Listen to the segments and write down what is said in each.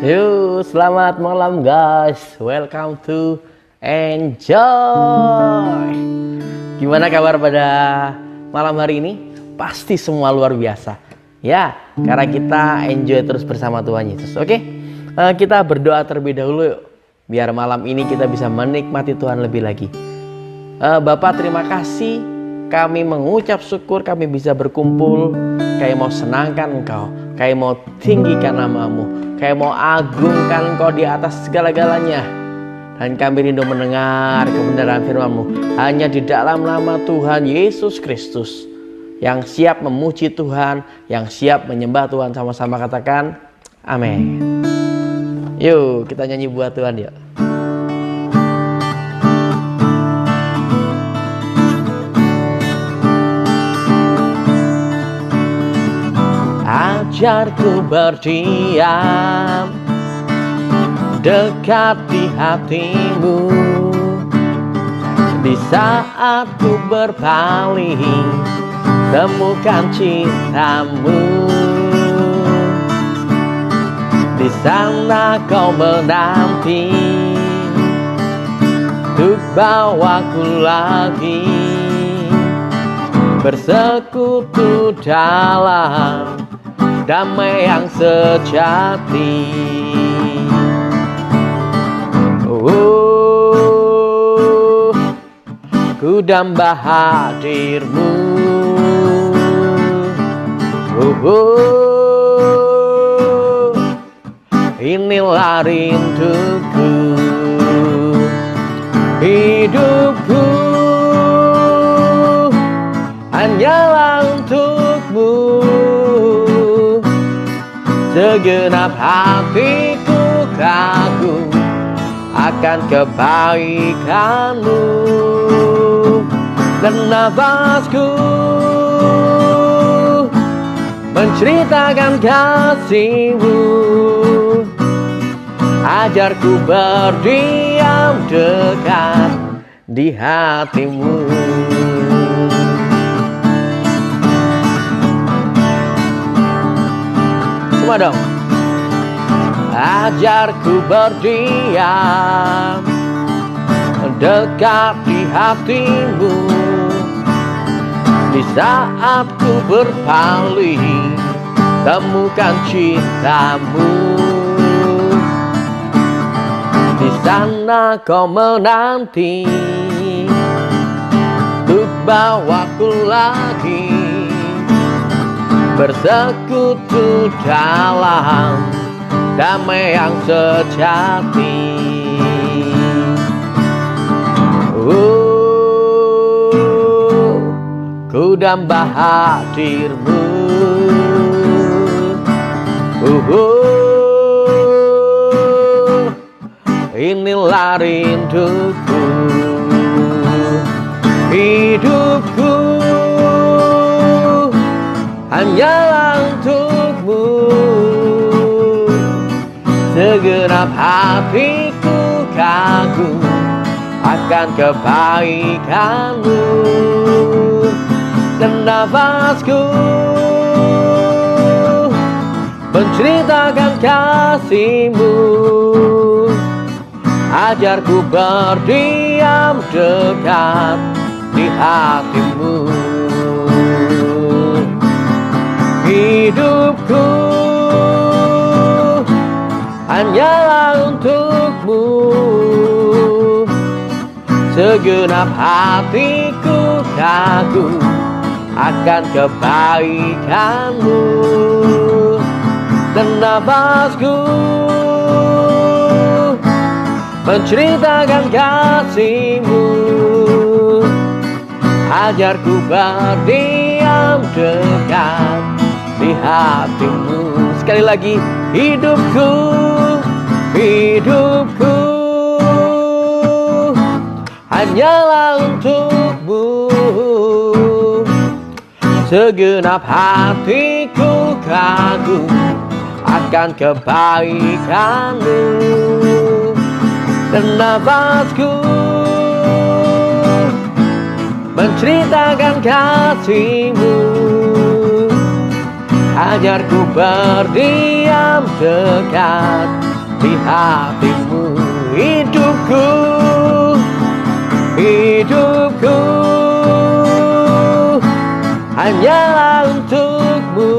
Yuk, selamat malam guys. Welcome to Enjoy. Gimana kabar pada malam hari ini? Pasti semua luar biasa. Ya, karena kita enjoy terus bersama Tuhan Yesus. Oke? Kita berdoa terlebih dahulu yuk. Biar malam ini kita bisa menikmati Tuhan lebih lagi. Bapak, terima kasih. Kami mengucap syukur kami bisa berkumpul. Kami mau senangkan Engkau. Kami mau tinggikan nama-Mu. Kami mau agungkan Engkau di atas segala-galanya. Dan kami rindu mendengar kebenaran firman-Mu. Hanya di dalam nama Tuhan Yesus Kristus. Yang siap memuji Tuhan. Yang siap menyembah Tuhan. Sama-sama katakan amin. Yuk kita nyanyi buat Tuhan yuk. Ajarku berdiam dekat di hatimu. Di saat ku berpaling, temukan cintamu. Di sana kau menanti untuk bawaku lagi bersekutu dalam damai yang sejati. Ku damba hadir-Mu. Inilah rinduku, hidupku hanyalah untuk-Mu. Segenap hatiku kagum akan kebaikan-Mu, dan nafasku menceritakan kasih-Mu. Ajarku berdiam dekat di hati-Mu. Semua dong. Ajarku berdiam dekat di hati-Mu. Di saat ku berpaling, temukan cinta-Mu. Di sana kau menanti untuk bawaku lagi bersekutu dalam damai yang sejati. Ku damba hadir-Mu. Inilah rinduku, hidupku hanyalah untuk-Mu. Segenap hatiku kagum akan kebaikan-Mu, dan nafasku menceritakan kasih-Mu. Ajarku berdiam dekat di hati-Mu. Hidupku hanyalah untuk-Mu. Segenap hatiku kagum akan kebaikan-Mu, dan nafasku menceritakan kasih-Mu. Ajarku berdiam dekat di hati-Mu. Sekali lagi, hidupku, hidupku hanyalah untuk-Mu. Segenap hatiku kagum akan kebaikan-Mu, dan nafasku menceritakan kasih-Mu. Ajarku berdiam dekat di hatimu. Hidupku, hidupku hanyalah untukmu.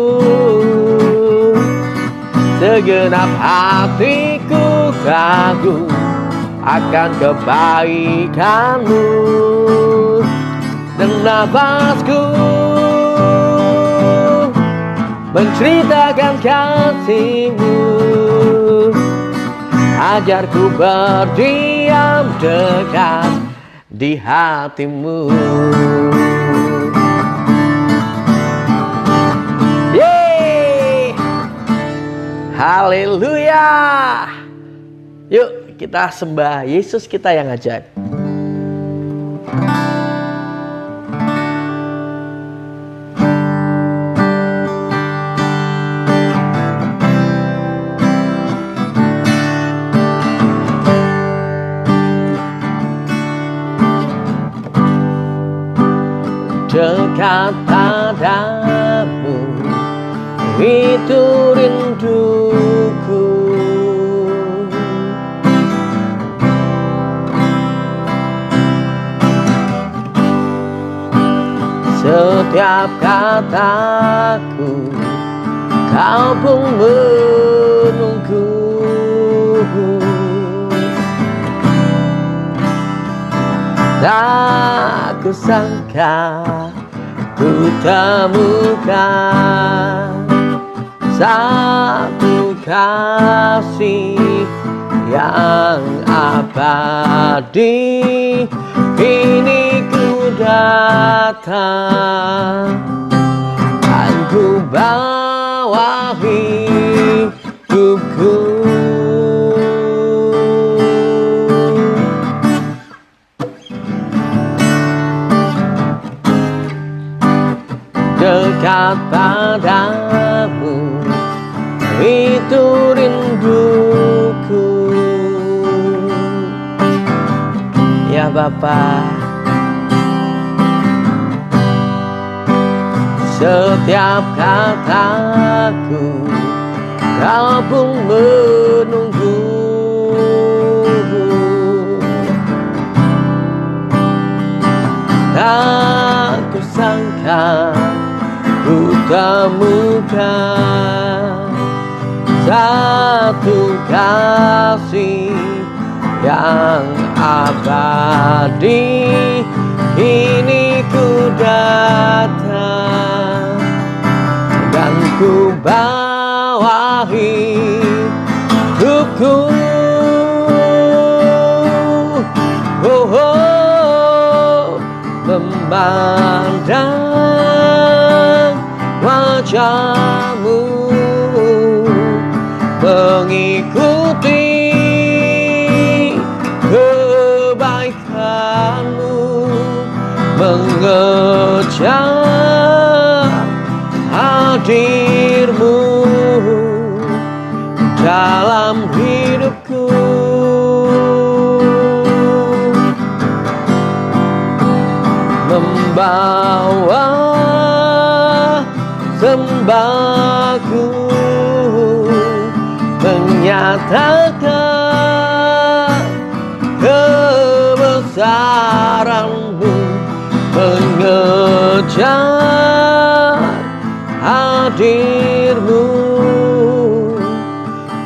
Segenap hatiku kagum akan kebaikanmu, dan nafasku menceritakan kasihmu. Ajarku berdiam dekat di hatimu. Yeay, haleluya. Yuk kita sembah Yesus kita yang ajaib. Dekat padamu itu rinduku. Setiap kataku kau pun menunggu. Tak kusangka ku temukan satu kasih yang abadi. Kini ku datang dan ku bawa hidupku. Dekat padamu itu rinduku. Ya Bapa, setiap kataku kau pun menunggu. Tak kusangka ku temukan satu kasih yang abadi. Kini ku datang dan ku bawa hidupku. Oh, oh, memandang wajahmu, mengikuti kebaikanmu, mengejar hadirmu dalam hidupku. Membawa sembahku, menyatakan kebesaranmu, mengejar hadirmu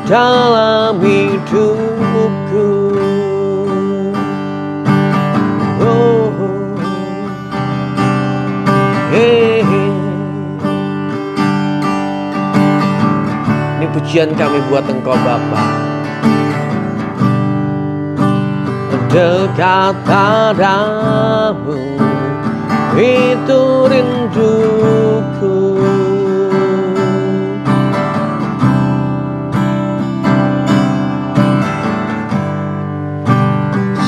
dalam hidupku. Oh, hey. Ini pujian kami buat Engkau Bapa. Dekat padamu itu rinduku.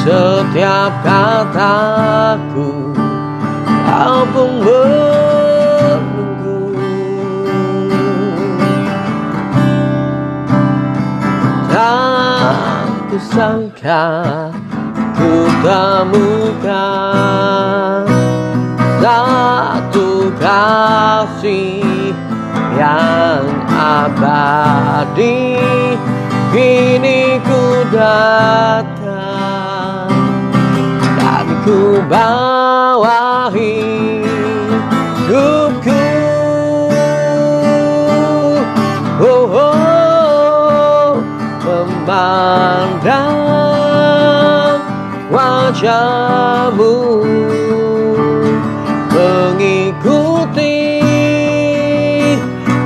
Setiap kataku kau pun menunggu. Tak kusangka ku temukan satu kasih yang abadi. Kini ku datang dan ku bawahi hidupku. Oh, oh, memandang wajahmu, mengikuti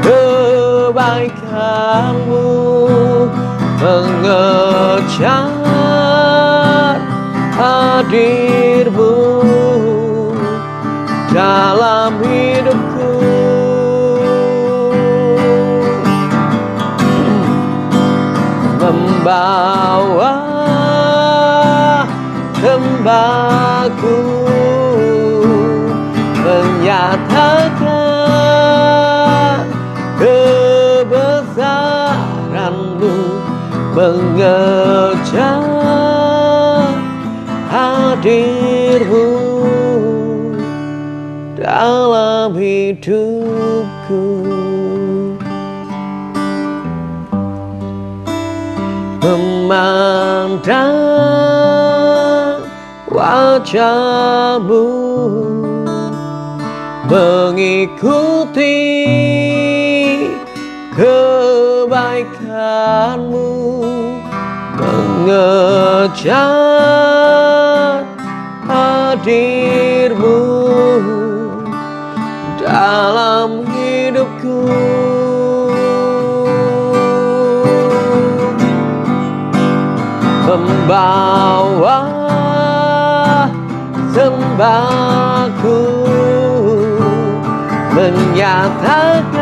kebaikanmu, mengejar hadirmu dalam hidupku. Membawa tembakau, menyatakan kebesaranmu, mengejar hadirmu dalam hidupku. Memandang wajahmu, mengikuti kebaikanmu, mengejar hadirmu dalam hidupku. Membawa sembahku, menyatakan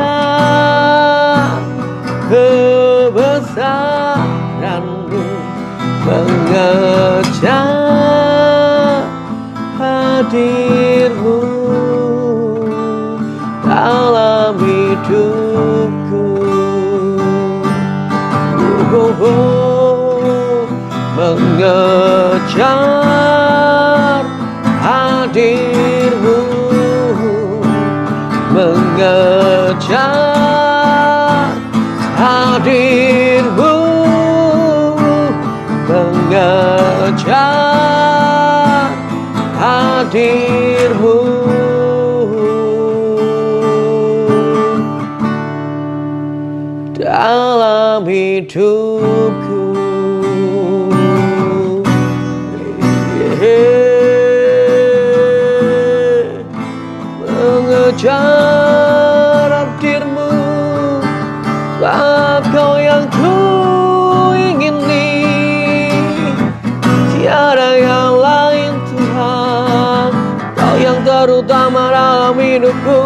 kebesaranmu, mengejar hadirmu dalam hidupku. Mengejar hadirmu, mengejar hadirmu, mengejar hadirmu dalam hidupku. Mengejar hadirmu, sebab kau yang ku ingini, tiada yang lain Tuhan. Kau yang terutama dalam hidupku.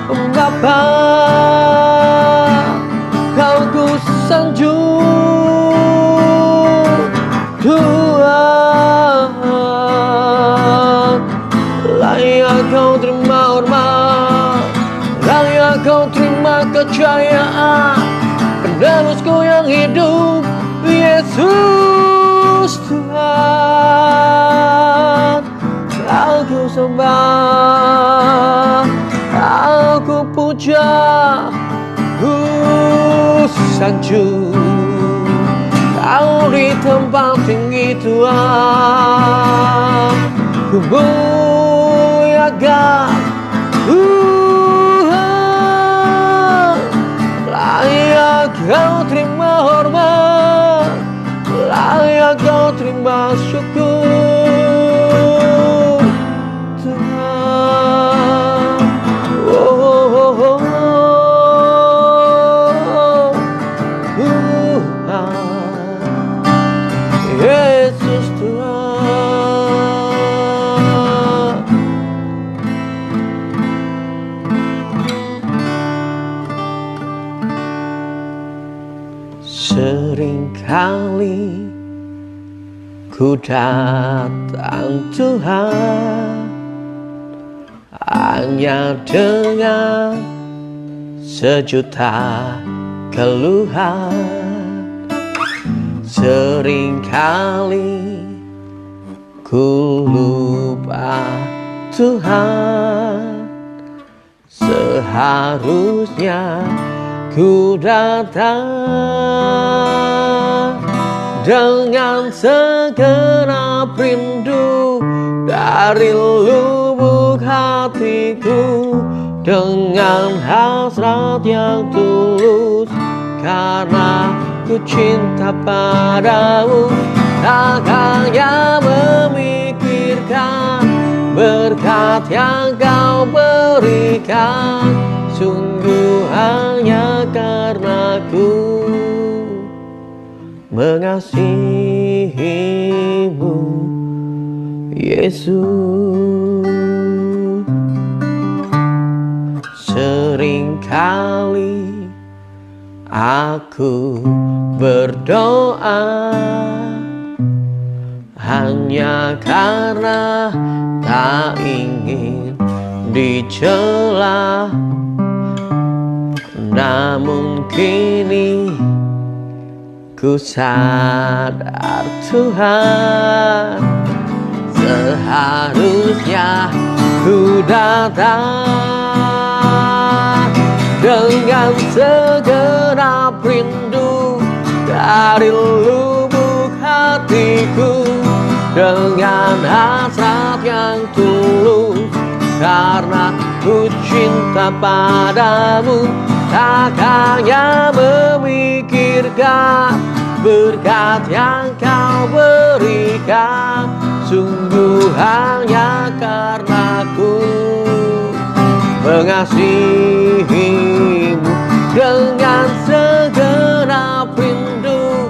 Mengapa kau ku sanjung Tuhan? Layak kau terima hormat, layak kau terima kejayaan, penebusku yang hidup, Yesus Tuhan. Aku sembah, aku puja, ku sanjung Kau di tempat tinggi Tuhan. Ku muliakan Tuhan. Layak kau terima hormat, layak kau terima syukur Tuhan. Tuhan, Yesus Tuhan. Seringkali ku datang Tuhan hanya dengan sejuta keluhan. Seringkali ku lupa Tuhan, seharusnya ku datang dengan segenap rindu dari lubuk hatiku, dengan hasrat yang tulus, karena ku cinta padamu. Tak hanya memikirkan berkat yang kau berikan, sungguh hanya karena ku mengasihimu, Yesus. Seringkali aku berdoa hanya karena tak ingin dicela, namun kini ku sadar Tuhan, seharusnya ku datang dengan segenap rindu dari lubuk hatiku, dengan hasrat yang tulus, karena ku cinta padamu. Tak hanya memikirkan berkat yang kau berikan, sungguh hanya karena ku mengasihimu dengan segenap rindu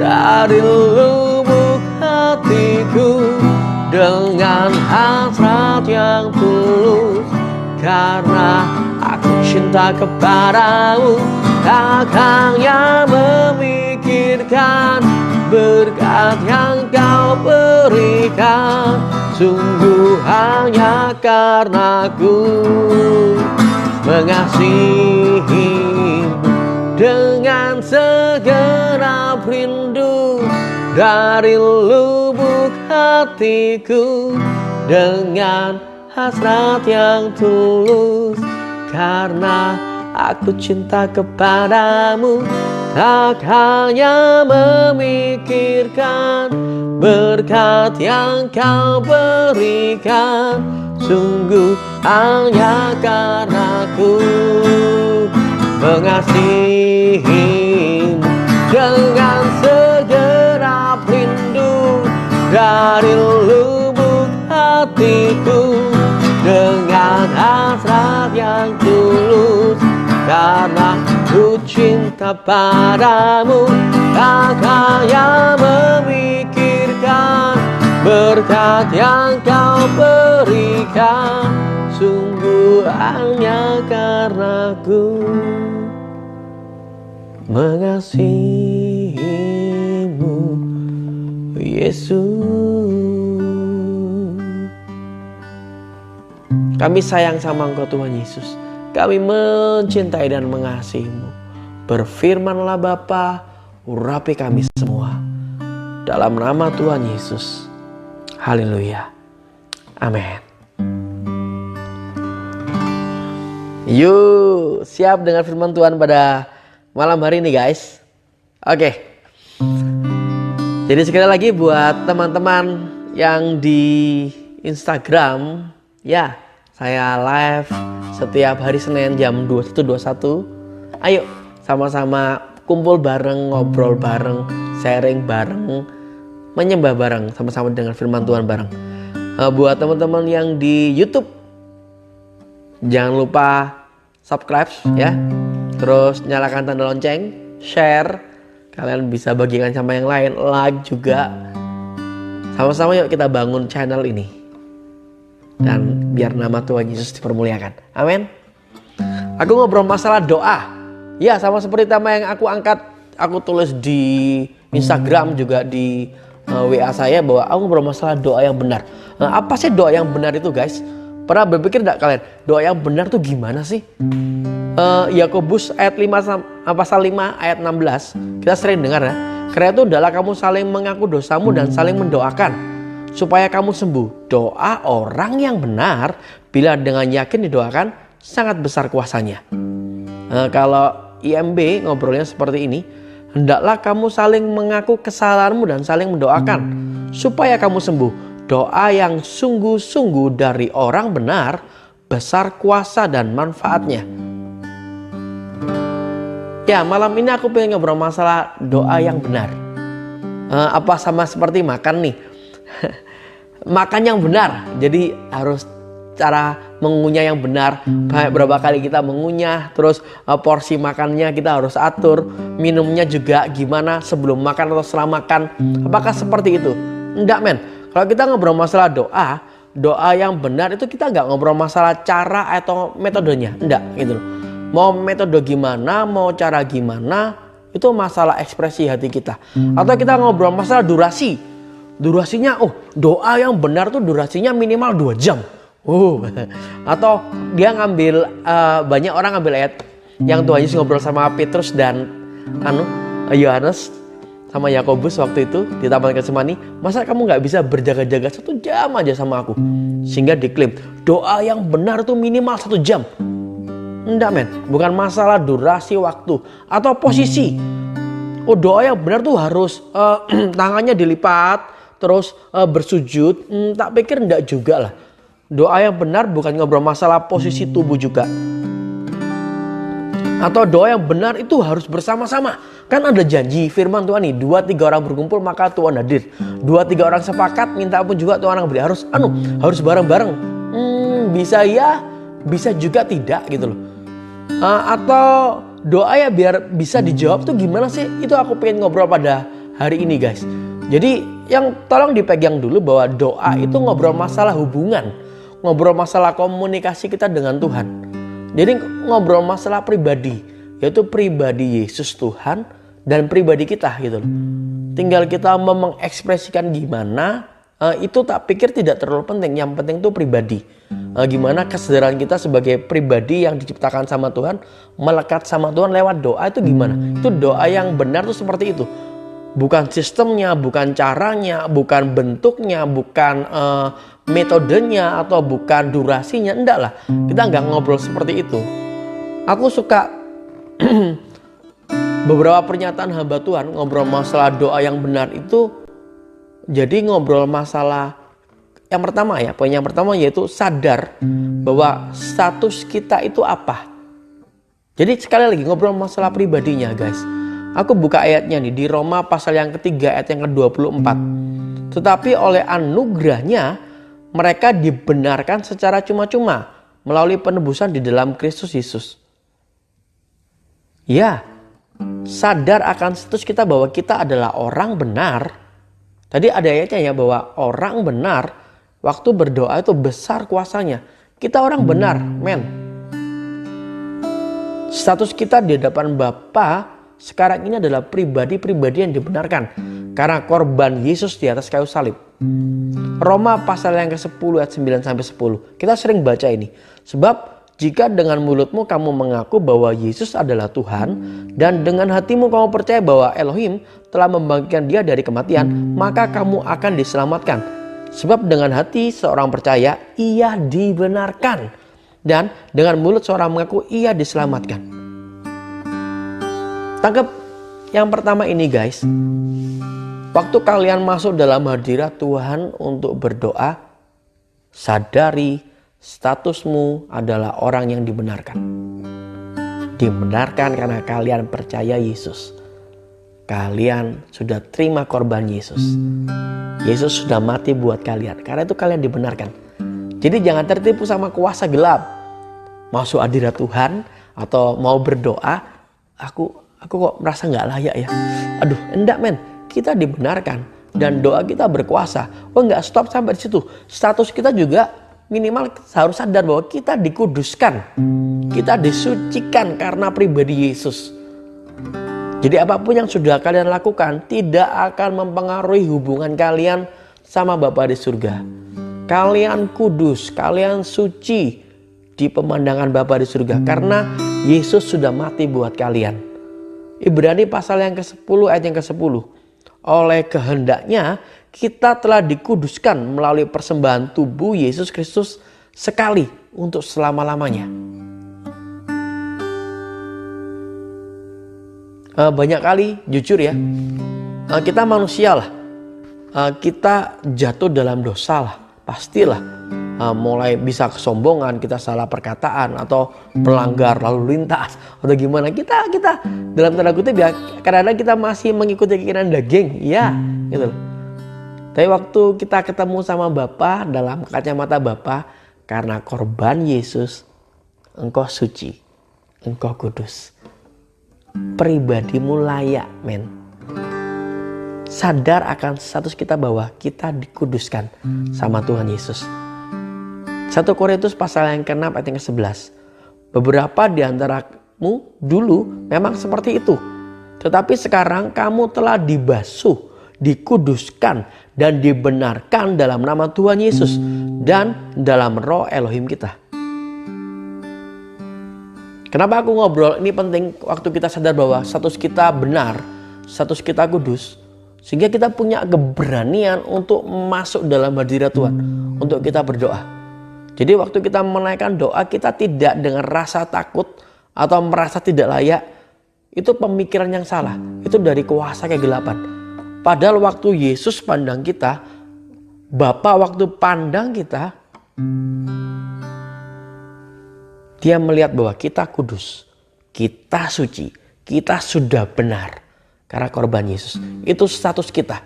dari lubuk hatiku, dengan hasrat yang tulus, karena aku cinta kepadamu. Tak hanya memikirkan berkat yang kau berikan, sungguh hanya karena ku mengasihimu dengan segenap rindu dari lubuk hatiku, dengan hasrat yang tulus, karena aku cinta kepadamu. Tak hanya memikirkan berkat yang kau berikan, sungguh hanya karena ku mengasihimu dengan segenap rindu dari lubuk hatiku, dengan hasrat yang tulus, karena ku cinta padamu. Tak hanya memikirkan berkat yang kau berikan, sungguh hanya karena ku mengasihimu, Yesus. Kami sayang sama Engkau Tuhan Yesus. Kami mencintai dan mengasihi-Mu. Berfirmanlah Bapa, urapi kami semua. Dalam nama Tuhan Yesus. Haleluya. Amin. Yuk, siap dengan firman Tuhan pada malam hari ini guys. Oke. Jadi sekali lagi buat teman-teman yang di Instagram, ya, saya live setiap hari Senin jam 21.21. Ayo sama-sama kumpul bareng, ngobrol bareng, sharing bareng, menyembah bareng, sama-sama dengan firman Tuhan bareng. Buat teman-teman yang di YouTube, jangan lupa subscribe ya. Terus nyalakan tanda lonceng, share. Kalian bisa bagikan sama yang lain, like juga. Sama-sama yuk kita bangun channel ini. Dan biar nama Tuhan Yesus dipermuliakan. Amin. Aku ngobrol masalah doa. Ya, sama seperti tema yang aku angkat, aku tulis di Instagram juga di WA saya, bahwa aku ngobrol masalah doa yang benar. Nah, apa sih doa yang benar itu guys? Pernah berpikir enggak kalian? Doa yang benar tuh gimana sih? Yakobus ayat 5 pasal 5 ayat 16. Kita sering dengar ya. Karena itu adalah kamu saling mengaku dosamu dan saling mendoakan supaya kamu sembuh. Doa orang yang benar bila dengan yakin didoakan sangat besar kuasanya. Kalau IMB ngobrolnya seperti ini. Hendaklah kamu saling mengaku kesalahanmu dan saling mendoakan supaya kamu sembuh. Doa yang sungguh-sungguh dari orang benar besar kuasa dan manfaatnya. Ya, malam ini aku pengen ngobrol masalah doa yang benar. Apa sama seperti makan nih? Makan yang benar, jadi harus cara mengunyah yang benar. Berapa kali kita mengunyah, terus porsi makannya kita harus atur, minumnya juga gimana sebelum makan atau setelah makan. Apakah seperti itu? Enggak men. Kalau kita ngobrol masalah doa yang benar itu kita nggak ngobrol masalah cara atau metodenya, enggak gitu loh. Mau metode gimana, mau cara gimana, itu masalah ekspresi hati kita. Atau kita ngobrol masalah durasi. Durasinya, doa yang benar tuh durasinya minimal 2 jam. Atau dia ngambil, banyak orang ngambil ayat yang Tuhan Yesus ngobrol sama Petrus dan Yohanes sama Yakobus waktu itu di Taman Getsemani. Masa kamu nggak bisa berjaga-jaga 1 jam aja sama aku? Sehingga diklaim doa yang benar tuh minimal 1 jam. Enggak men, bukan masalah durasi waktu atau posisi. Doa yang benar tuh harus tangannya dilipat terus bersujud. Tak pikir enggak juga lah. Doa yang benar bukan ngobrol masalah posisi tubuh juga. Atau doa yang benar itu harus bersama-sama. Kan ada janji firman Tuhan nih, 2-3 orang berkumpul maka Tuhan hadir. 2-3 orang sepakat minta pun juga Tuhan akan beri. Harus bareng-bareng. Bisa ya, bisa juga tidak gitu loh. Atau doa ya biar bisa dijawab tuh gimana sih? Itu aku pengen ngobrol pada hari ini guys. Jadi yang tolong dipegang dulu bahwa doa itu ngobrol masalah hubungan, ngobrol masalah komunikasi kita dengan Tuhan. Jadi ngobrol masalah pribadi, yaitu pribadi Yesus Tuhan dan pribadi kita gitu loh. Tinggal kita mau mengekspresikan gimana, itu tak pikir tidak terlalu penting. Yang penting itu pribadi. Gimana kesadaran kita sebagai pribadi yang diciptakan sama Tuhan, melekat sama Tuhan lewat doa itu gimana? Itu doa yang benar tuh seperti itu. Bukan sistemnya, bukan caranya, bukan bentuknya, bukan metodenya, atau bukan durasinya. Enggak lah, kita nggak ngobrol seperti itu. Aku suka beberapa pernyataan hamba Tuhan ngobrol masalah doa yang benar itu. Jadi ngobrol masalah yang pertama ya, poin yang pertama yaitu sadar bahwa status kita itu apa. Jadi sekali lagi ngobrol masalah pribadinya guys. Aku buka ayatnya nih di Roma pasal yang ketiga ayat yang ke-24. Tetapi oleh anugerahnya mereka dibenarkan secara cuma-cuma melalui penebusan di dalam Kristus Yesus. Ya, sadar akan status kita bahwa kita adalah orang benar. Tadi ada ayatnya ya bahwa orang benar waktu berdoa itu besar kuasanya. Kita orang benar, men. Status kita di hadapan Bapa sekarang ini adalah pribadi-pribadi yang dibenarkan karena korban Yesus di atas kayu salib. Roma pasal yang ke-10 ayat 9-10. Kita sering baca ini. Sebab jika dengan mulutmu kamu mengaku bahwa Yesus adalah Tuhan dan dengan hatimu kamu percaya bahwa Elohim telah membangkitkan dia dari kematian, maka kamu akan diselamatkan. Sebab dengan hati seorang percaya ia dibenarkan dan dengan mulut seorang mengaku ia diselamatkan. Tangkap yang pertama ini guys. Waktu kalian masuk dalam hadirat Tuhan untuk berdoa, sadari statusmu adalah orang yang dibenarkan. Dibenarkan karena kalian percaya Yesus. Kalian sudah terima korban Yesus. Yesus sudah mati buat kalian. Karena itu kalian dibenarkan. Jadi jangan tertipu sama kuasa gelap. Masuk hadirat Tuhan atau mau berdoa, aku kok merasa gak layak ya. Aduh, enggak men. Kita dibenarkan dan doa kita berkuasa. Gak stop sampai di situ. Status kita juga minimal harus sadar bahwa kita dikuduskan. Kita disucikan karena pribadi Yesus. Jadi apapun yang sudah kalian lakukan tidak akan mempengaruhi hubungan kalian sama Bapa di surga. Kalian kudus, kalian suci di pemandangan Bapa di surga karena Yesus sudah mati buat kalian. Ibrani pasal yang ke-10 ayat yang ke-10. Oleh kehendaknya kita telah dikuduskan melalui persembahan tubuh Yesus Kristus sekali untuk selama-lamanya. Banyak kali jujur ya, kita manusia lah, kita jatuh dalam dosa lah, pastilah. Mulai bisa kesombongan, kita salah perkataan atau melanggar lalu lintas atau gimana, kita dalam tanda kutip ya, kadang-kadang kita masih mengikuti keinginan daging ya gitu loh. Tapi waktu kita ketemu sama Bapa, dalam kacamata Bapa, karena korban Yesus, engkau suci, engkau kudus, pribadimu layak, men. Sadar akan status kita bahwa kita dikuduskan sama Tuhan Yesus. 1 Korintus pasal yang ke-6 ayat yang ke-11. Beberapa di antaramu dulu memang seperti itu. Tetapi sekarang kamu telah dibasuh, dikuduskan, dan dibenarkan dalam nama Tuhan Yesus dan dalam roh Elohim kita. Kenapa aku ngobrol? Ini penting waktu kita sadar bahwa status kita benar, status kita kudus. Sehingga kita punya keberanian untuk masuk dalam hadirat Tuhan, untuk kita berdoa. Jadi waktu kita menaikkan doa, kita tidak dengan rasa takut atau merasa tidak layak. Itu pemikiran yang salah. Itu dari kuasa kegelapan. Padahal waktu Yesus pandang kita, Bapa waktu pandang kita, Dia melihat bahwa kita kudus, kita suci, kita sudah benar. Karena korban Yesus. Itu status kita.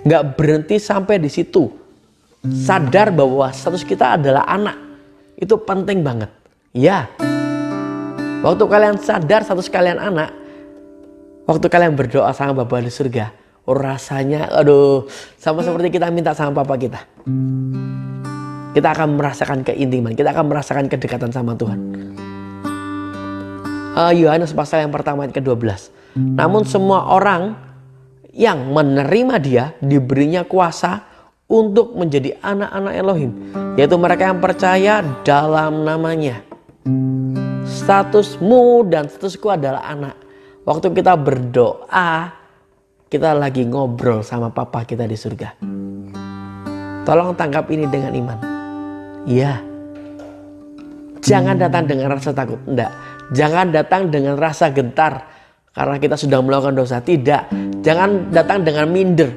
Gak berhenti sampai di situ. Sadar bahwa status kita adalah anak. Itu penting banget. Ya. Waktu kalian sadar status kalian anak, waktu kalian berdoa sama Bapa di surga, rasanya sama seperti kita minta sama Papa kita. Kita akan merasakan keintiman, kita akan merasakan kedekatan sama Tuhan. Yohanes pasal yang pertama ayat ke-12. Namun semua orang yang menerima Dia diberinya kuasa untuk menjadi anak-anak Elohim, yaitu mereka yang percaya dalam namanya. Statusmu dan statusku adalah anak. Waktu kita berdoa, kita lagi ngobrol sama Papa kita di surga. Tolong tangkap ini dengan iman. Iya. Jangan datang dengan rasa takut. Enggak. Jangan datang dengan rasa gentar karena kita sudah melakukan dosa. Tidak. Jangan datang dengan minder.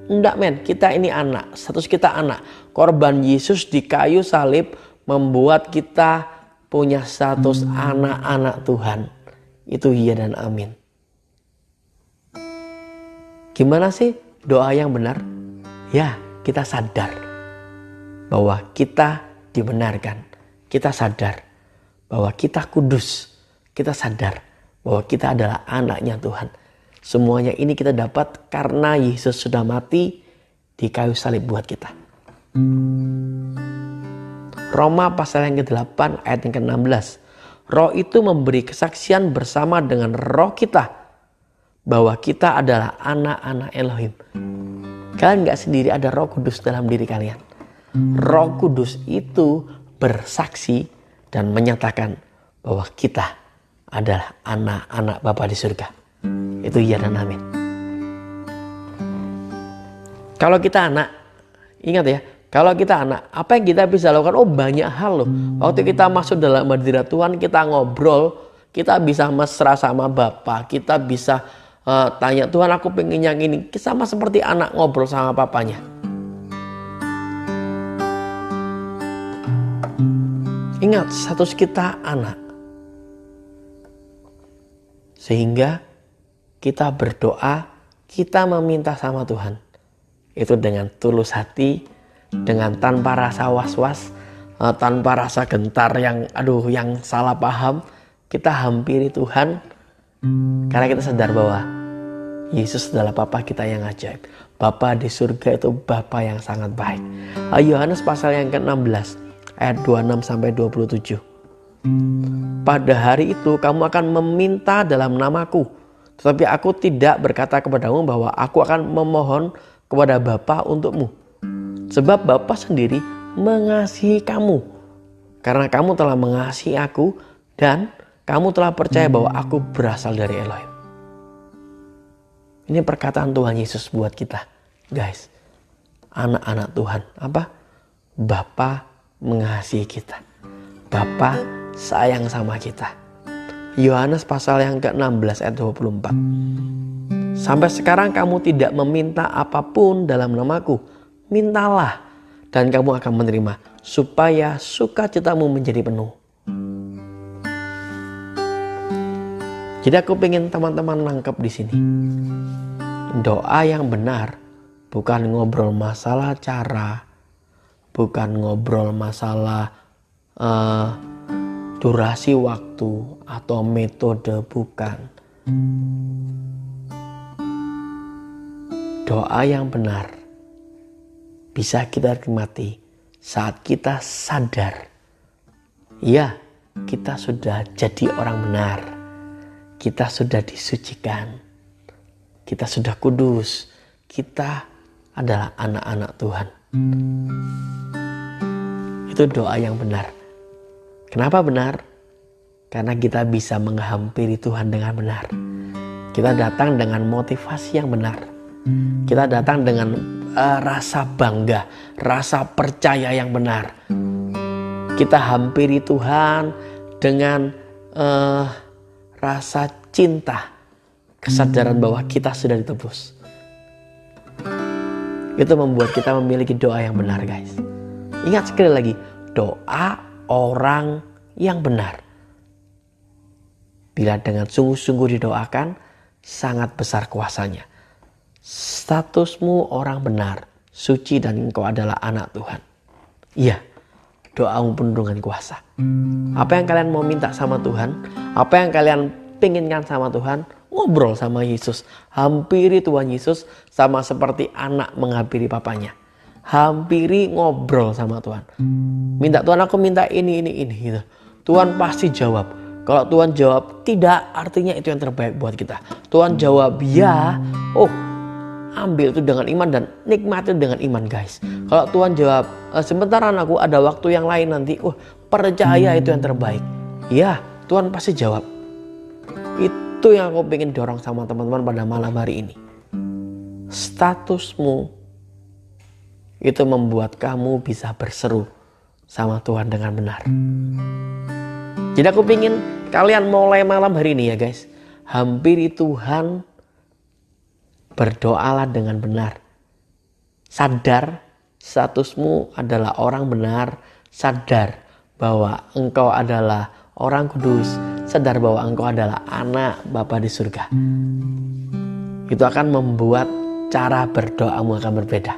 Enggak, men, kita ini anak, status kita anak. Korban Yesus di kayu salib membuat kita punya status anak-anak Tuhan. Itu iya dan amin. Gimana sih doa yang benar? Ya, kita sadar bahwa kita dibenarkan. Kita sadar bahwa kita kudus. Kita sadar bahwa kita adalah anaknya Tuhan. Semuanya ini kita dapat karena Yesus sudah mati di kayu salib buat kita. Roma pasal yang ke-8 ayat yang ke-16. Roh itu memberi kesaksian bersama dengan roh kita bahwa kita adalah anak-anak Elohim. Kalian gak sendiri, ada Roh Kudus dalam diri kalian. Roh Kudus itu bersaksi dan menyatakan bahwa kita adalah anak-anak Bapa di surga. Itu iya dan amin. Kalau kita anak, ingat ya, kalau kita anak, apa yang kita bisa lakukan? Oh, banyak hal loh. Waktu kita masuk dalam hadirat Tuhan, kita ngobrol, kita bisa mesra sama Bapa, kita bisa tanya, Tuhan aku pengen yang ini. Sama seperti anak ngobrol sama papanya. Ingat, status kita anak. Sehingga kita berdoa, kita meminta sama Tuhan. Itu dengan tulus hati, dengan tanpa rasa was-was, tanpa rasa gentar yang salah paham. Kita hampiri Tuhan karena kita sadar bahwa Yesus adalah Bapa kita yang ajaib. Bapa di surga itu Bapa yang sangat baik. Yohanes pasal yang ke-16 ayat 26 sampai 27. Pada hari itu kamu akan meminta dalam namaku, tetapi aku tidak berkata kepadamu bahwa aku akan memohon kepada Bapa untukmu. Sebab Bapa sendiri mengasihi kamu, karena kamu telah mengasihi aku dan kamu telah percaya bahwa aku berasal dari Elohim. Ini perkataan Tuhan Yesus buat kita, guys. Anak-anak Tuhan, apa? Bapa mengasihi kita. Bapa sayang sama kita. Yohanes pasal yang ke-16 ayat 24. Sampai sekarang kamu tidak meminta apapun dalam namaku. Mintalah dan kamu akan menerima, supaya sukacitamu menjadi penuh. Jadi aku pengen teman-teman nangkep di sini. Doa yang benar bukan ngobrol masalah cara, bukan ngobrol masalah durasi waktu atau metode, bukan. Doa yang benar bisa kita nikmati saat kita sadar, ya, kita sudah jadi orang benar, kita sudah disucikan, kita sudah kudus, kita adalah anak-anak Tuhan. Itu doa yang benar. Kenapa benar? Karena kita bisa menghampiri Tuhan dengan benar. Kita datang dengan motivasi yang benar. Kita datang dengan rasa bangga, rasa percaya yang benar. Kita hampiri Tuhan dengan rasa cinta, kesadaran bahwa kita sudah ditebus. Itu membuat kita memiliki doa yang benar, guys. Ingat sekali lagi, doa orang yang benar, bila dengan sungguh-sungguh didoakan, sangat besar kuasanya. Statusmu orang benar, suci, dan engkau adalah anak Tuhan. Iya, doamu penuh dengan kuasa. Apa yang kalian mau minta sama Tuhan, apa yang kalian pinginkan sama Tuhan, ngobrol sama Yesus. Hampiri Tuhan Yesus sama seperti anak menghampiri papanya. Hampiri, ngobrol sama Tuhan. Minta, Tuhan aku minta ini gitu. Tuhan pasti jawab. Kalau Tuhan jawab tidak, artinya itu yang terbaik buat kita. Tuhan jawab ya, ambil itu dengan iman dan nikmati dengan iman, guys. Kalau Tuhan jawab sebentar anakku, ada waktu yang lain nanti, percaya itu yang terbaik. Ya, Tuhan pasti jawab. Itu yang aku pengen dorong sama teman-teman pada malam hari ini. Statusmu itu membuat kamu bisa berseru sama Tuhan dengan benar. Jadi aku pengen kalian mulai malam hari ini ya, guys, hampiri Tuhan, berdoalah dengan benar. Sadar statusmu adalah orang benar, sadar bahwa engkau adalah orang kudus, sadar bahwa engkau adalah anak Bapa di surga. Itu akan membuat cara berdoamu akan berbeda.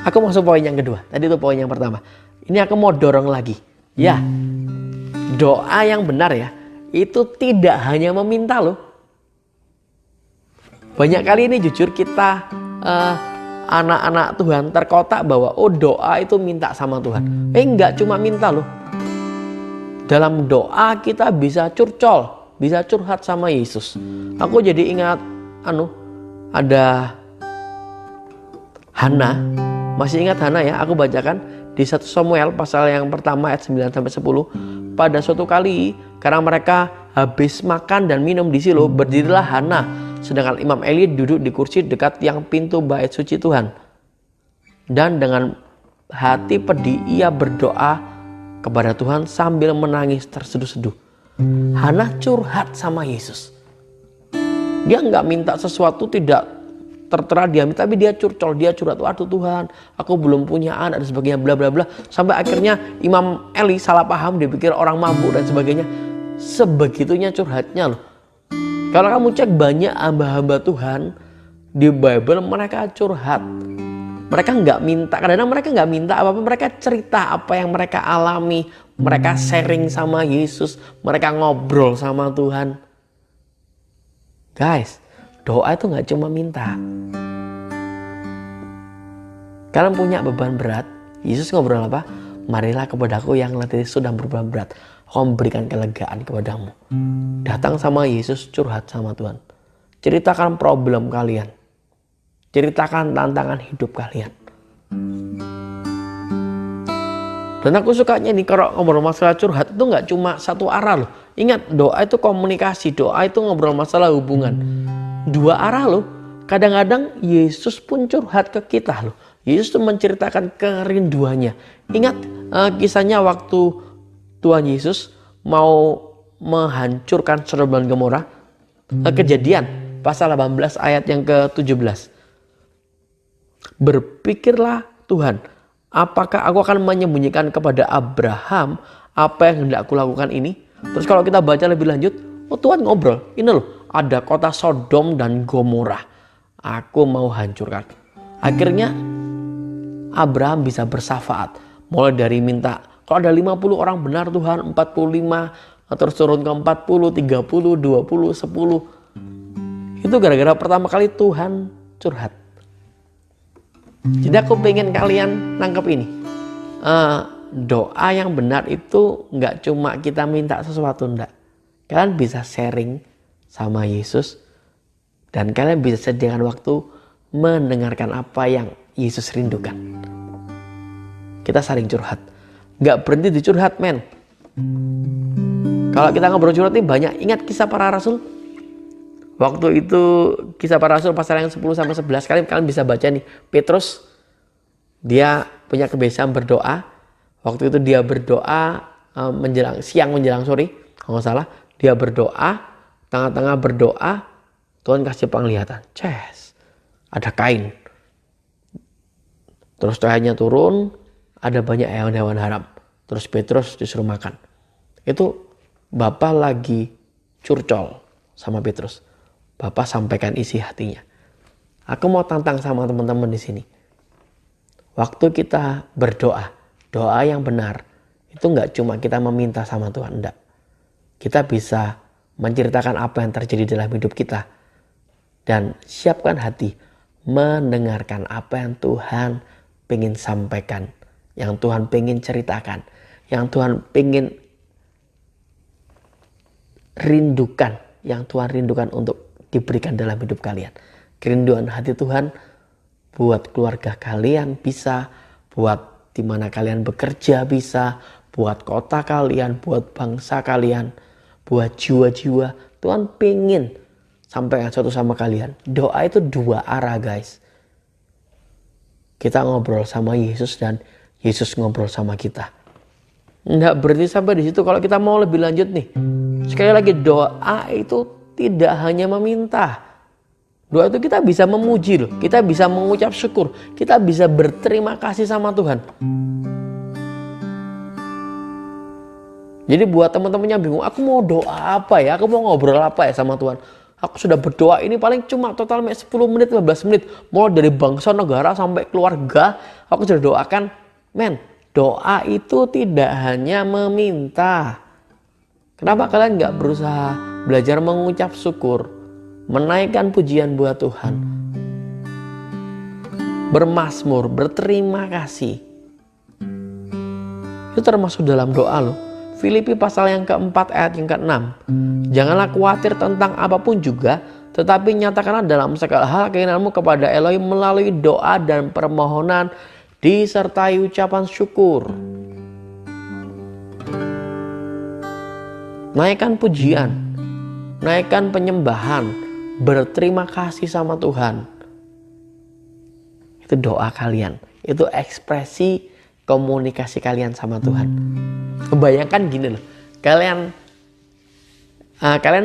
Aku masuk poin yang kedua. Tadi itu poin yang pertama. Ini aku mau dorong lagi. Ya, doa yang benar ya, itu tidak hanya meminta loh. Banyak kali ini jujur kita anak-anak Tuhan terkotak bahwa doa itu minta sama Tuhan. Enggak cuma minta loh. Dalam doa kita bisa curcol, bisa curhat sama Yesus. Aku jadi ingat ada Hana. Masih ingat Hana ya? Aku bacakan di 1 Samuel pasal yang pertama ayat 9-10. Pada suatu kali karena mereka habis makan dan minum di Silo, berdirilah Hana, sedangkan Imam Eli duduk di kursi dekat tiang pintu bait suci Tuhan. Dan dengan hati pedih ia berdoa kepada Tuhan sambil menangis terseduh-seduh. Hana curhat sama Yesus. Dia nggak minta sesuatu, tidak tertera dia, tapi dia curcol, dia curhat, waduh Tuhan, aku belum punya anak dan sebagainya, bla bla bla. Sampai akhirnya Imam Eli salah paham, dia pikir orang mabuk dan sebagainya. Sebegitunya curhatnya loh. Kalau kamu cek banyak hamba-hamba Tuhan di Bible, mereka curhat. Mereka nggak minta, kadang-kadang mereka nggak minta apa-apa, mereka cerita apa yang mereka alami, mereka sharing sama Yesus, mereka ngobrol sama Tuhan. Guys, doa itu nggak cuma minta. Kalian punya beban berat, Yesus ngobrol apa? Marilah kepadaku yang letih sudah berbeban berat, aku memberikan kelegaan kepadamu. Datang sama Yesus, curhat sama Tuhan. Ceritakan problem kalian. Ceritakan tantangan hidup kalian. Dan aku sukanya nih kalau ngobrol masalah curhat itu nggak cuma satu arah loh. Ingat, doa itu komunikasi, doa itu ngobrol masalah hubungan. Dua arah loh. Kadang-kadang Yesus pun curhat ke kita loh. Yesus tuh menceritakan kerinduannya. Ingat kisahnya waktu Tuhan Yesus mau menghancurkan Sodom dan Gomora. Kejadian pasal 18 ayat yang ke-17. Berpikirlah Tuhan, apakah aku akan menyembunyikan kepada Abraham apa yang hendak aku lakukan ini? Terus kalau kita baca lebih lanjut, Tuhan ngobrol, ini loh, ada kota Sodom dan Gomora, aku mau hancurkan. Akhirnya Abraham bisa bersafaat, mulai dari minta, kalau ada 50 orang benar Tuhan, 45, terus turun ke 40, 30, 20, 10. Itu gara-gara pertama kali Tuhan curhat. Jadi aku pengen kalian nangkep ini. Doa yang benar itu nggak cuma kita minta sesuatu, enggak. Kalian bisa sharing sama Yesus dan kalian bisa sediakan waktu mendengarkan apa yang Yesus rindukan. Kita saling curhat. Nggak berhenti dicurhat, men. Kalau kita ngobrol curhat ini banyak. Ingat kisah para rasul? Waktu itu kisah para rasul pasal yang 10-11 kalian bisa baca nih. Petrus, dia punya kebiasaan berdoa. Waktu itu dia berdoa siang menjelang sore, kalau nggak salah. Dia berdoa, tengah-tengah berdoa, Tuhan kasih penglihatan. Ada kain. Terus cahayanya turun, ada banyak hewan-hewan haram. Terus Petrus disuruh makan. Itu Bapak lagi curcol sama Petrus. Bapak sampaikan isi hatinya. Aku mau tantang sama teman-teman di sini. Waktu kita berdoa, doa yang benar, itu nggak cuma kita meminta sama Tuhan, enggak. Kita bisa menceritakan apa yang terjadi dalam hidup kita. Dan siapkan hati mendengarkan apa yang Tuhan pengen sampaikan, yang Tuhan pengen ceritakan, yang Tuhan pengen rindukan, yang Tuhan rindukan untuk diberikan dalam hidup kalian. Kerinduan hati Tuhan buat keluarga kalian bisa, buat dimana kalian bekerja bisa, buat kota kalian, buat bangsa kalian, buat jiwa-jiwa. Tuhan pengen sampaikan sesuatu sama kalian. Doa itu dua arah, guys. Kita ngobrol sama Yesus dan Yesus ngobrol sama kita. Nggak berhenti sampai di situ. Kalau kita mau lebih lanjut nih, sekali lagi, doa itu tidak hanya meminta. Doa itu kita bisa memuji loh. Kita bisa mengucap syukur. Kita bisa berterima kasih sama Tuhan. Jadi buat teman-teman yang bingung, aku mau doa apa ya? Aku mau ngobrol apa ya sama Tuhan? Aku sudah berdoa ini paling cuma total 10 menit, 15 menit. Mulai dari bangsa, negara, sampai keluarga. Aku sudah doakan. Men, doa itu tidak hanya meminta. Kenapa kalian gak berusaha belajar mengucap syukur, menaikkan pujian buat Tuhan, bermazmur, berterima kasih? Itu termasuk dalam doa loh. Filipi pasal yang keempat ayat yang ke-6. Janganlah khawatir tentang apapun juga, tetapi nyatakanlah dalam segala hal keinginanmu kepada Elohim melalui doa dan permohonan disertai ucapan syukur. Naikkan pujian, naikkan penyembahan, berterima kasih sama Tuhan. Itu doa kalian, itu ekspresi komunikasi kalian sama Tuhan. Bayangkan gini loh, kalian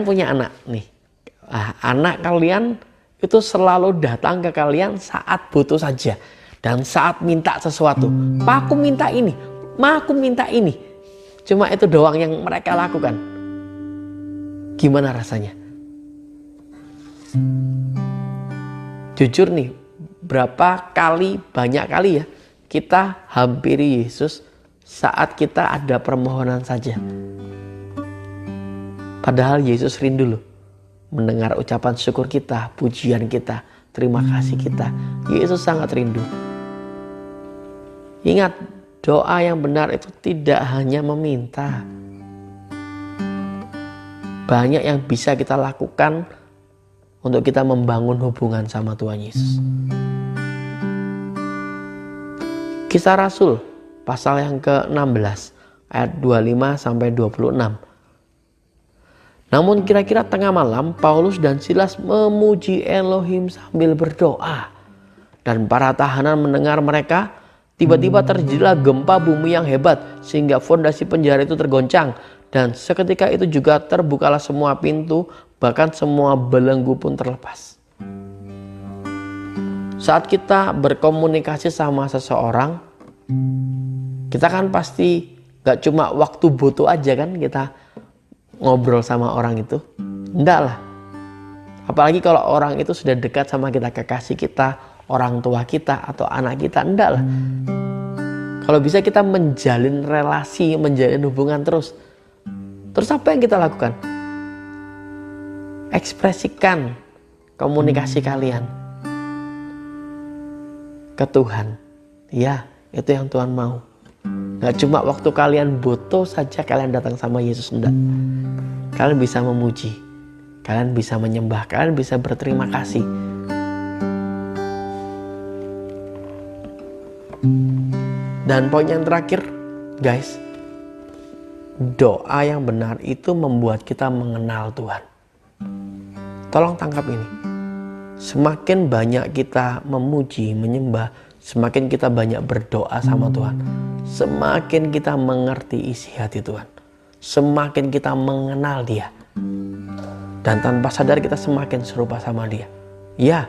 punya anak nih. Anak kalian itu selalu datang ke kalian saat butuh saja dan saat minta sesuatu. Ma, aku minta ini, ma, aku minta ini. Cuma itu doang yang mereka lakukan. Gimana rasanya? Jujur nih, banyak kali ya kita hampiri Yesus saat kita ada permohonan saja. Padahal Yesus rindu loh mendengar ucapan syukur kita, pujian kita, terima kasih kita. Yesus sangat rindu. Ingat, doa yang benar itu tidak hanya meminta. Banyak yang bisa kita lakukan untuk kita membangun hubungan sama Tuhan Yesus. Kisah Rasul pasal yang ke-16 ayat 25 sampai 26. Namun kira-kira tengah malam Paulus dan Silas memuji Elohim sambil berdoa. Dan para tahanan mendengar mereka, Tiba-tiba terjadilah gempa bumi yang hebat sehingga fondasi penjara itu tergoncang. Dan seketika itu juga terbukalah semua pintu, bahkan semua belenggu pun terlepas. Saat kita berkomunikasi sama seseorang, kita kan pasti gak cuma waktu butuh aja kan kita ngobrol sama orang itu. Enggak lah. Apalagi kalau orang itu sudah dekat sama kita, kekasih kita, orang tua kita atau anak kita, enggak lah. Kalau bisa kita menjalin relasi, menjalin hubungan terus. Terus apa yang kita lakukan? Ekspresikan komunikasi kalian ke Tuhan. Ya, itu yang Tuhan mau. Gak cuma waktu kalian butuh saja kalian datang sama Yesus, enggak. Kalian bisa memuji, kalian bisa menyembah, kalian bisa berterima kasih. Dan poin yang terakhir, guys, doa yang benar itu membuat kita mengenal Tuhan. Tolong tangkap ini. Semakin banyak kita memuji, menyembah, semakin kita banyak berdoa sama Tuhan, semakin kita mengerti isi hati Tuhan, semakin kita mengenal Dia. Dan tanpa sadar kita semakin serupa sama Dia. Ya,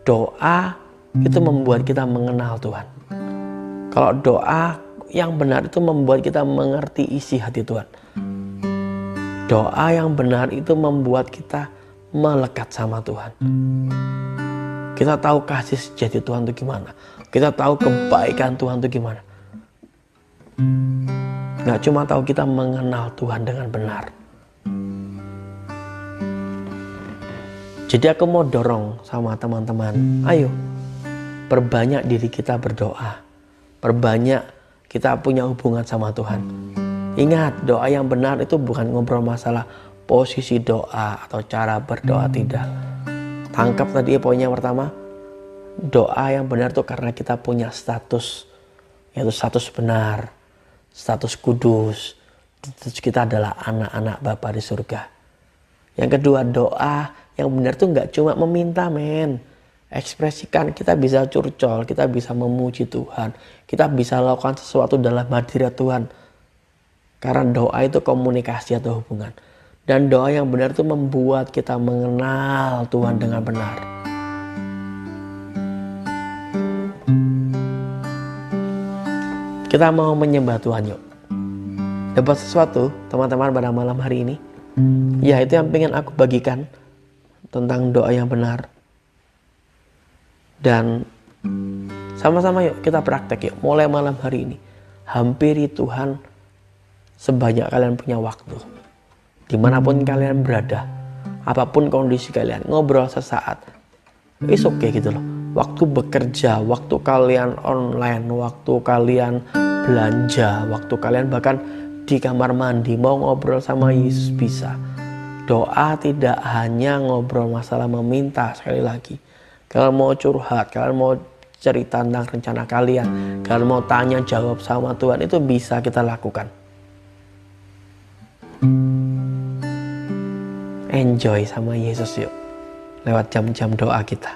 doa itu membuat kita mengenal Tuhan. Kalau doa yang benar itu membuat kita mengerti isi hati Tuhan. Doa yang benar itu membuat kita melekat sama Tuhan. Kita tahu kasih sejati Tuhan itu gimana. Kita tahu kebaikan Tuhan itu gimana. Gak cuma tahu, kita mengenal Tuhan dengan benar. Jadi aku mau dorong sama teman-teman, ayo perbanyak diri kita berdoa. Perbanyak kita punya hubungan sama Tuhan. Ingat, doa yang benar itu bukan ngobrol masalah posisi doa atau cara berdoa, tidak. Tangkap tadi poin yang pertama. Doa yang benar itu karena kita punya status, yaitu status benar, status kudus. Status kita adalah anak-anak Bapa di surga. Yang kedua, doa yang benar itu gak cuma meminta, men. Ekspresikan, kita bisa curcol, kita bisa memuji Tuhan, kita bisa lakukan sesuatu dalam hadirat Tuhan. Karena doa itu komunikasi atau hubungan. Dan doa yang benar itu membuat kita mengenal Tuhan dengan benar. Kita mau menyembah Tuhan, yuk. Dapat sesuatu teman-teman pada malam hari ini? Ya, itu yang pengen aku bagikan tentang doa yang benar. Dan sama-sama yuk kita praktek yuk. Mulai malam hari ini, hampiri Tuhan sebanyak kalian punya waktu. Dimanapun kalian berada, apapun kondisi kalian, ngobrol sesaat, it's okay gitu loh. Waktu bekerja, waktu kalian online, waktu kalian belanja, waktu kalian bahkan di kamar mandi mau ngobrol sama Yesus bisa. Doa tidak hanya ngobrol masalah meminta, sekali lagi. Kalian mau curhat, kalian mau cerita tentang rencana kalian, kalian mau tanya jawab sama Tuhan, itu bisa kita lakukan. Enjoy sama Yesus yuk, lewat jam-jam doa kita.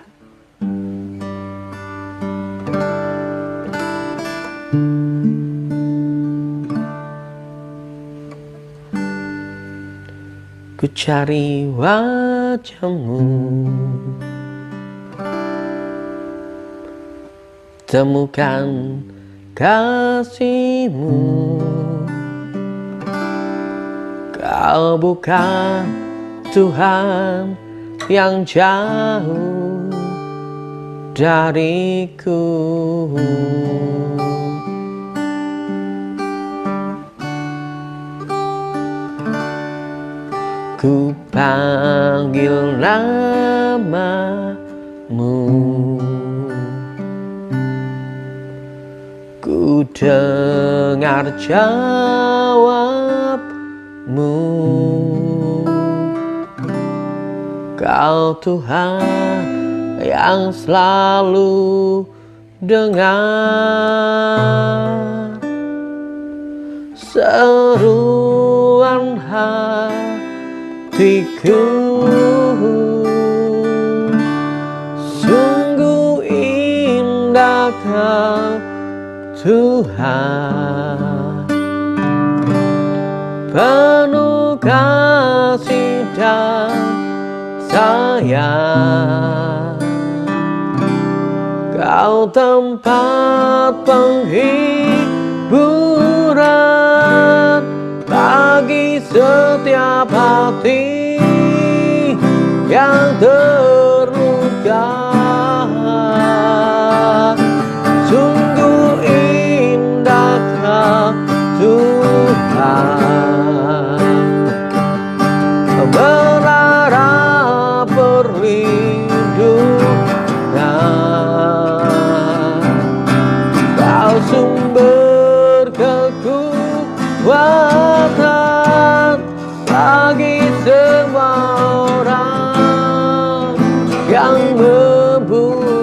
Ku cari wajah-Mu, temukan kasih-Mu. Kau bukan Tuhan yang jauh dariku. Ku panggil nama-Mu, ku dengar jawab-Mu. Kau Tuhan yang selalu dengar seruan hatiku. Sungguh indah Kau Tuhan, penuh kasih dan sayang. Kau tempat penghiburan bagi setiap hati yang terluka. Sungguh indahnya Tuhan, berharap perlindungan. Kau sumber kekuatan bagi semua orang yang membutuhkan.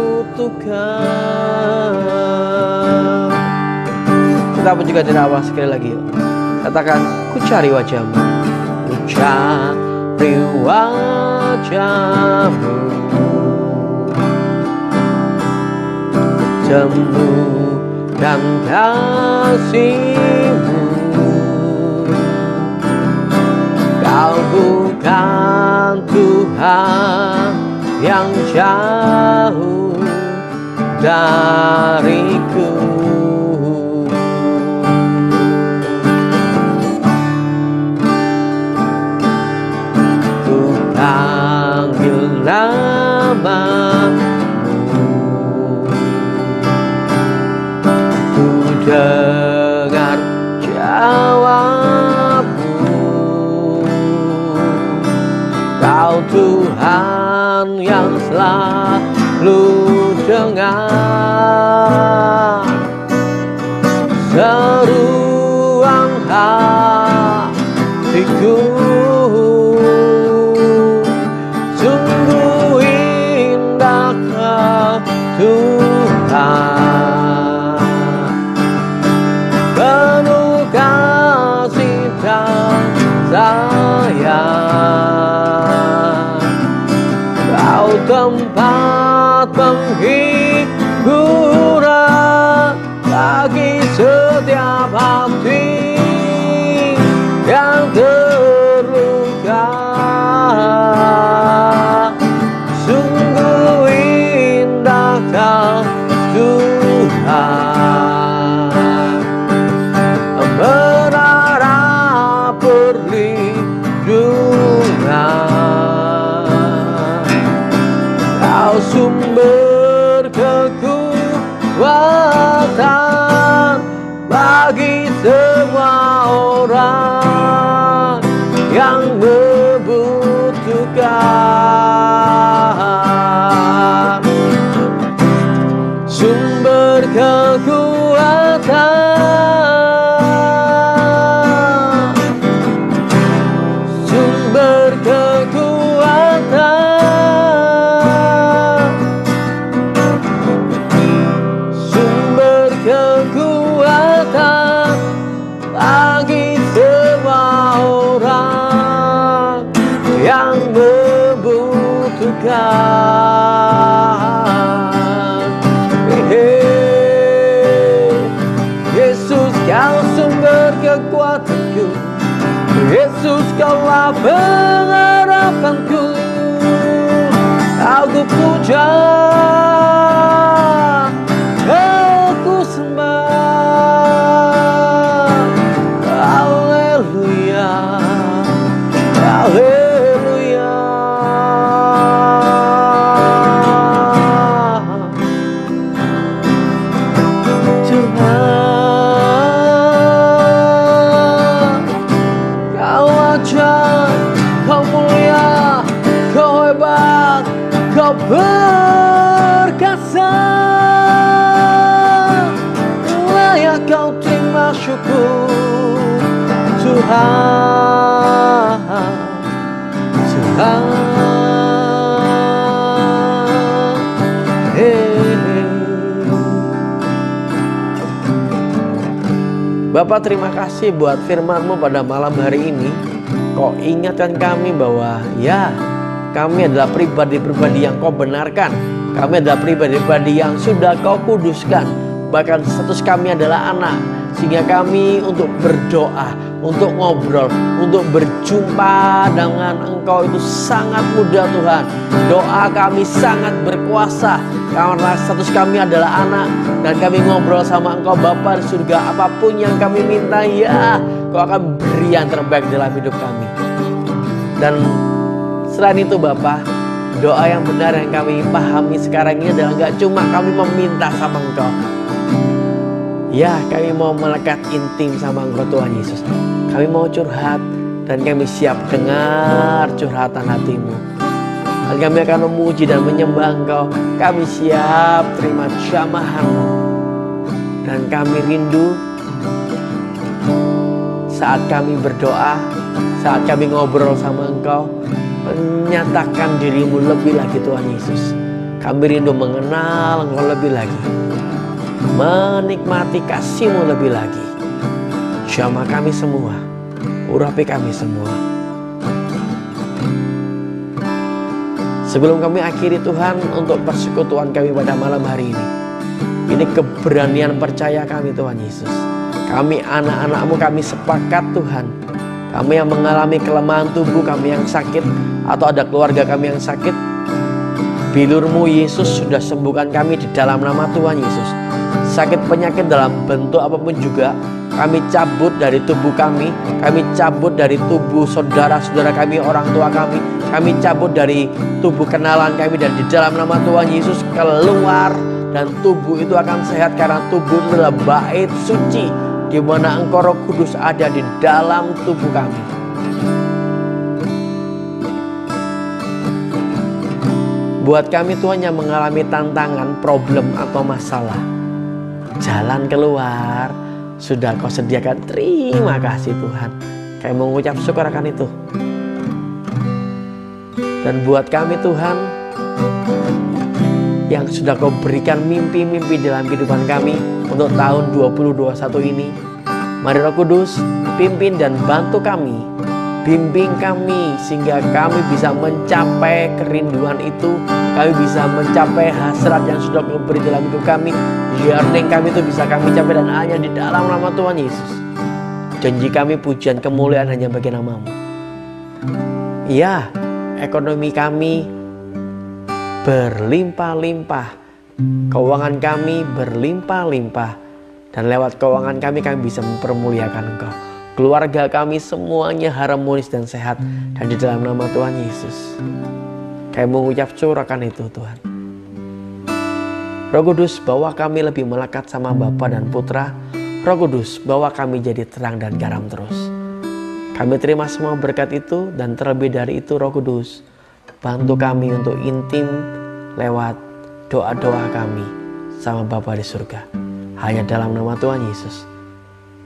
Kita pun juga tidak awal sekali lagi yuk. Katakan, ku cari wajahmu, ku cari wajahmu, temukan kasihmu. Kau bukan Tuhan yang jauh dariku. Ku panggil namamu, ku dengar jawabmu. Kau Tuhan yang selalu dengar seruan hatiku. Sungguh indah Tuhan, penuh kasih dan sayang. Kau tempat penghiburan bagi setiap hati yang terluka. Sungguh indah Kau Tuhan, berharap perlindungan. Kau sumber kekuatan bagi semua orang yang membutuhkan. Sumber kekuatan, sumber kekuatan, sumber kekuatan bagi semua orang yang membutuhkan. Yesus, Kau sumber kekuatanku. Yesus, Kaulah pengharapanku. Aku puja, aku sembah. Haleluya, haleluya. Tuhan, Kau ajaib, Kau mulia, Kau hebat, Kau perkasa. Layak Kau terima syukur, Tuhan, Tuhan. Bapak, terima kasih buat firman-Mu pada malam hari ini. Kau ingatkan kami bahwa ya, kami adalah pribadi-pribadi yang Kau benarkan. Kami adalah pribadi-pribadi yang sudah Kau kuduskan. bahkan status kami adalah anak, sehingga kami untuk berdoa, untuk ngobrol, untuk berjumpa dengan Engkau itu sangat mudah Tuhan. Doa kami sangat berkuasa karena status kami adalah anak, dan kami ngobrol sama Engkau Bapa di surga. Apapun yang kami minta, ya Kau akan beri yang terbaik dalam hidup kami. Dan selain itu Bapa, doa yang benar yang kami pahami sekarang ini adalah gak cuma kami meminta sama Engkau. Ya, kami mau melekat intim sama Engkau Tuhan Yesus. Kami mau curhat, dan kami siap dengar curhatan hatimu. Dan kami akan memuji dan menyembah Engkau. Kami siap terima jamahanmu. Dan kami rindu saat kami berdoa, saat kami ngobrol sama Engkau, menyatakan dirimu lebih lagi Tuhan Yesus. Kami rindu mengenal Engkau lebih lagi, menikmati kasih-Mu lebih lagi. Jamah kami semua, urapi kami semua. Sebelum kami akhiri Tuhan untuk persekutuan kami pada malam hari ini keberanian percaya kami Tuhan Yesus. Kami anak-anak-Mu, kami sepakat Tuhan. Kami yang mengalami kelemahan tubuh, kami yang sakit, atau ada keluarga kami yang sakit, bilur-Mu Yesus sudah sembuhkan kami di dalam nama Tuhan Yesus. Sakit penyakit dalam bentuk apapun juga, kami cabut dari tubuh kami cabut dari tubuh saudara-saudara kami, orang tua kami cabut dari tubuh kenalan kami, dan di dalam nama Tuhan Yesus keluar, dan tubuh itu akan sehat karena tubuh itu adalah bait suci, di mana Engkau Roh Kudus ada di dalam tubuh kami. Buat kami Tuhan yang mengalami tantangan, problem atau masalah, jalan keluar sudah Kau sediakan. Terima kasih Tuhan. Kami mengucap syukur akan itu. Dan buat kami Tuhan yang sudah Kau berikan mimpi-mimpi dalam kehidupan kami untuk tahun 2021 ini, mari Roh Kudus pimpin dan bantu kami, bimbing kami sehingga kami bisa mencapai kerinduan itu, kami bisa mencapai hasrat yang sudah Kau beri dalam hidup kami. Yearning kami itu bisa kami capai, dan hanya di dalam nama Tuhan Yesus. Janji kami, pujian kemuliaan hanya bagi nama-Mu. Ya, ekonomi kami berlimpah-limpah, keuangan kami berlimpah-limpah, dan lewat keuangan kami bisa mempermuliakan Engkau. Keluarga kami semuanya harmonis dan sehat, dan di dalam nama Tuhan Yesus kami mengucap syukur akan itu Tuhan. Roh Kudus, bawa kami lebih melekat sama Bapa dan Putra. Roh Kudus, bawa kami jadi terang dan garam terus. Kami terima semua berkat itu, dan terlebih dari itu Roh Kudus, bantu kami untuk intim lewat doa-doa kami sama Bapa di surga. Hanya dalam nama Tuhan Yesus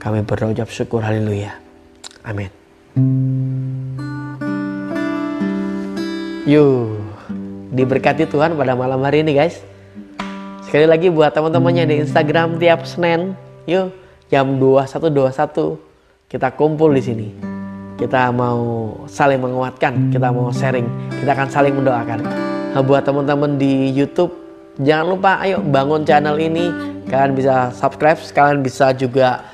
kami berucap syukur, haleluya, amin. Yuk, diberkati Tuhan pada malam hari ini guys. Sekali lagi buat teman-temannya di Instagram tiap Senin, yuk jam 21.21 kita kumpul di sini. Kita mau saling menguatkan, kita mau sharing, kita akan saling mendoakan. Nah, buat teman-teman di YouTube, jangan lupa ayo bangun channel ini. Kalian bisa subscribe, kalian bisa juga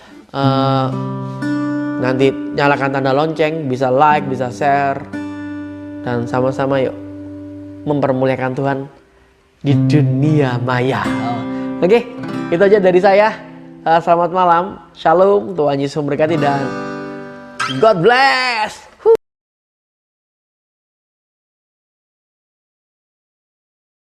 nanti nyalakan tanda lonceng, bisa like, bisa share, dan sama-sama yuk mempermuliakan Tuhan di dunia maya. Oke, itu aja dari saya. Selamat malam, shalom, Tuhan Yesus memberkati, dan God bless.